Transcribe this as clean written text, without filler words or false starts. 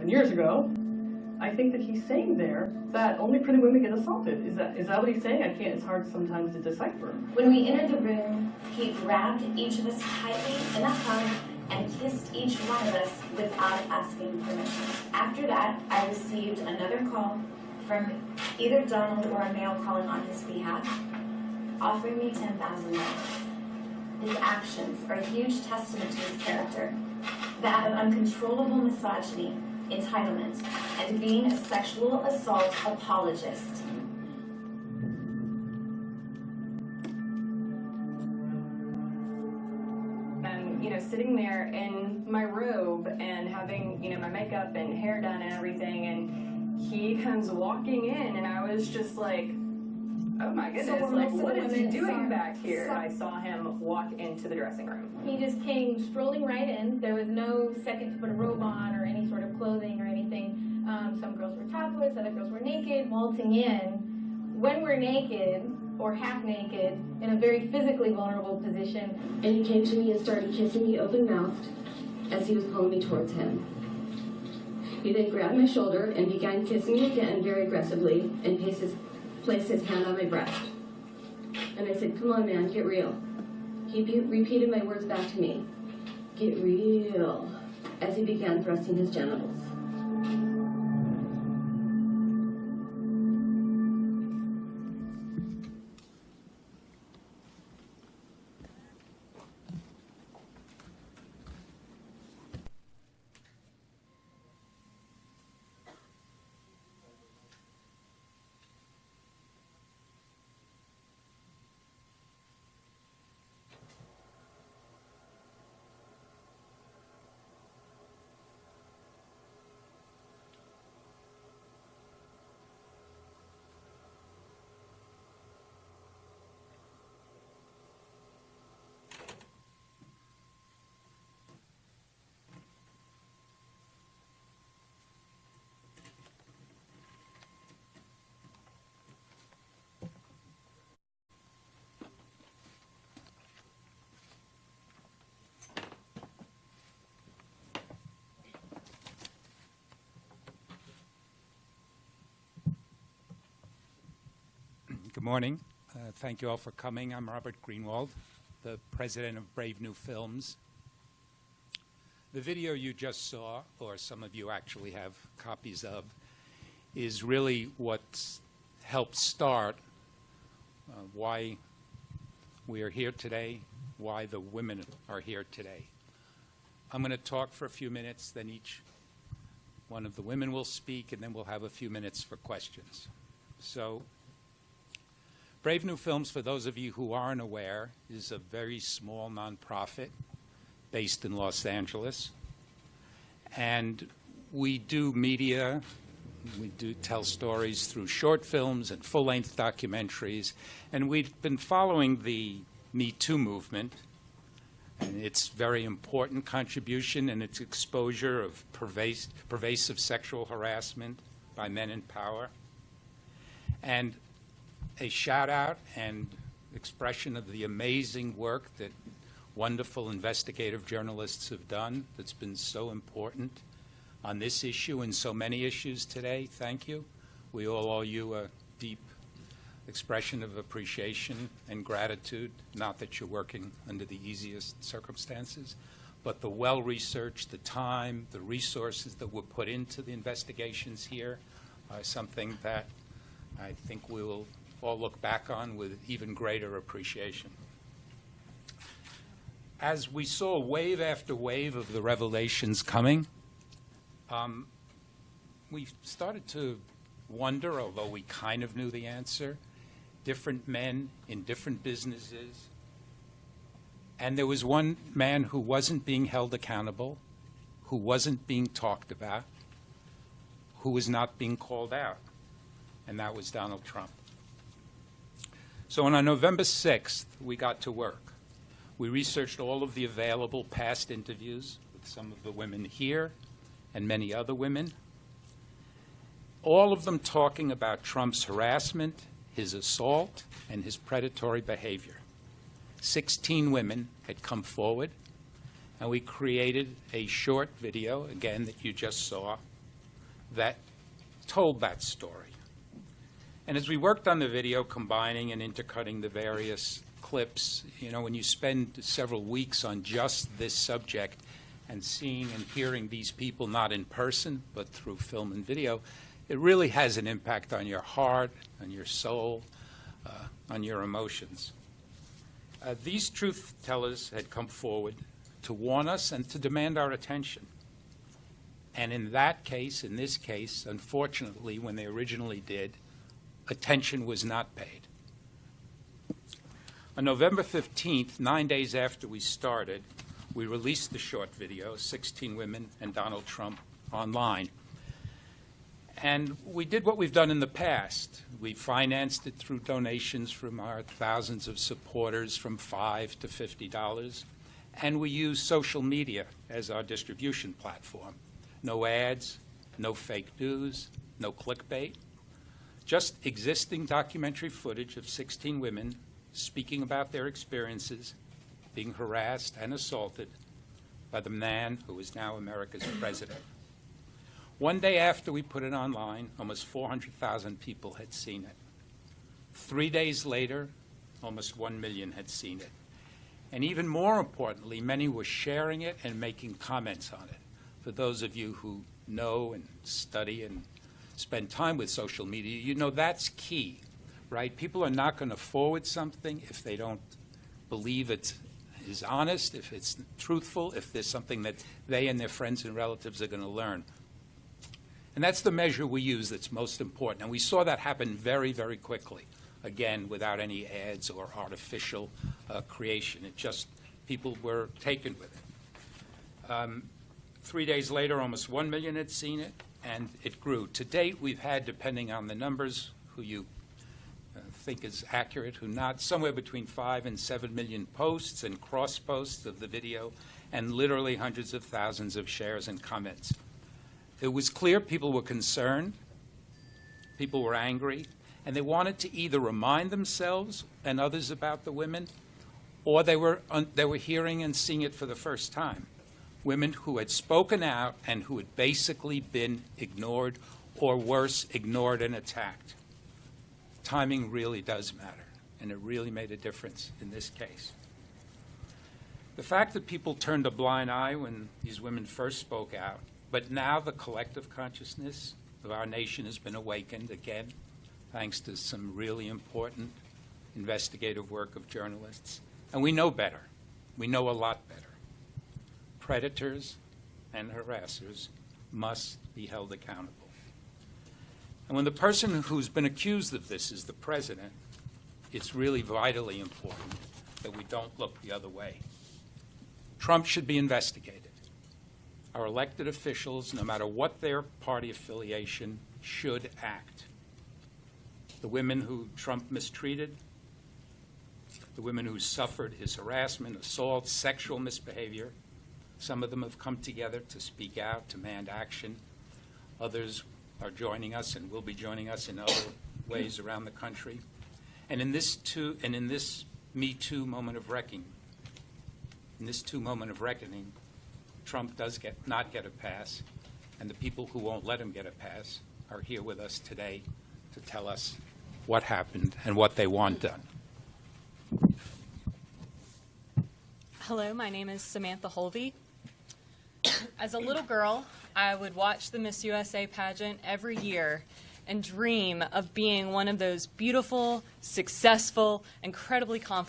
11 years ago. I think that he's saying there that only pretty women get assaulted. Is that what he's saying? I can't, it's hard sometimes to decipher. When we entered the room, he grabbed each of us tightly in a hug and kissed each one of us without asking permission. After that, I received another call from either Donald or a male calling on his behalf, offering me $10,000. His actions are a huge testament to his character, that of uncontrollable misogyny, entitlement, and being a sexual assault apologist. Sitting there in my robe and having, my makeup and hair done and everything, and he comes walking in, and I was just like, oh my goodness, what is he doing back here? I saw him walk into the dressing room. He just came strolling right in. There was no second to put a robe on or any sort of clothing or anything. Some girls were topless, other girls were naked, waltzing in. When we're naked, or half naked, in a very physically vulnerable position. And he came to me and started kissing me open-mouthed as he was pulling me towards him. He then grabbed my shoulder and began kissing me again very aggressively and placed his hand on my breast. And I said, come on, man, get real. He repeated my words back to me, get real, as he began thrusting his genitals. Good morning. Thank you all for coming. I'm Robert Greenwald, the president of Brave New Films. The video you just saw, or some of you actually have copies of, is really what helped start why we are here today, why the women are here today. I'm going to talk for a few minutes, then each one of the women will speak, and then we'll have a few minutes for questions. So, Brave New Films, for those of you who aren't aware, is a very small nonprofit based in Los Angeles. And we do media, we do tell stories through short films and full-length documentaries. And we've been following the Me Too movement and its very important contribution and its exposure of pervasive sexual harassment by men in power. And a shout out and expression of the amazing work that wonderful investigative journalists have done that's been so important on this issue and so many issues today. Thank you. We all owe you a deep expression of appreciation and gratitude, not that you're working under the easiest circumstances, but the well-researched, the time, the resources that were put into the investigations here are something that I think we will all look back on with even greater appreciation. As we saw wave after wave of the revelations coming, we started to wonder, although we kind of knew the answer, different men in different businesses. And there was one man who wasn't being held accountable, who wasn't being talked about, who was not being called out, and that was Donald Trump. So on November 6th, we got to work. We researched all of the available past interviews with some of the women here and many other women, all of them talking about Trump's harassment, his assault, and his predatory behavior. 16 women had come forward, and we created a short video, again, that you just saw, that told that story. And as we worked on the video, combining and intercutting the various clips, you know, when you spend several weeks on just this subject and seeing and hearing these people not in person but through film and video, it really has an impact on your heart, on your soul, on your emotions. These truth tellers had come forward to warn us and to demand our attention. And in that case, in this case, unfortunately, when they originally did, attention was not paid. On November 15th, 9 days after we started, we released the short video, 16 Women and Donald Trump, online. And we did what we've done in the past. We financed it through donations from our thousands of supporters, from $5 to $50. And we used social media as our distribution platform. No ads, no fake news, no clickbait. Just existing documentary footage of 16 women speaking about their experiences being harassed and assaulted by the man who is now America's president. One day after we put it online, almost 400,000 people had seen it. 3 days later, almost 1 million had seen it. And even more importantly, many were sharing it and making comments on it. For those of you who know and study and spend time with social media, you know that's key, right? People are not going to forward something if they don't believe it is honest, if it's truthful, if there's something that they and their friends and relatives are going to learn. And that's the measure we use that's most important. And we saw that happen very, very quickly, again, without any ads or artificial creation. It just, people were taken with it. 3 days later, almost 1 million had seen it, and it grew. To date, we've had, depending on the numbers, who you think is accurate, who not, somewhere between 5 and 7 million posts and cross-posts of the video, and literally hundreds of thousands of shares and comments. It was clear people were concerned, people were angry, and they wanted to either remind themselves and others about the women, or they were hearing and seeing it for the first time. Women who had spoken out and who had basically been ignored, or worse, ignored and attacked. Timing really does matter, and it really made a difference in this case. The fact that people turned a blind eye when these women first spoke out, but now the collective consciousness of our nation has been awakened again, thanks to some really important investigative work of journalists. And we know better. We know a lot better. Predators and harassers must be held accountable. And when the person who's been accused of this is the president, it's really vitally important that we don't look the other way. Trump should be investigated. Our elected officials, no matter what their party affiliation, should act. The women who Trump mistreated, the women who suffered his harassment, assault, sexual misbehavior, some of them have come together to speak out, to demand action. Others are joining us and will be joining us in other ways around the country. And in this Me Too moment of reckoning, Trump does not get a pass, and the people who won't let him get a pass are here with us today to tell us what happened and what they want done. Hello, my name is Samantha Holvey. As a little girl, I would watch the Miss USA pageant every year and dream of being one of those beautiful, successful, incredibly confident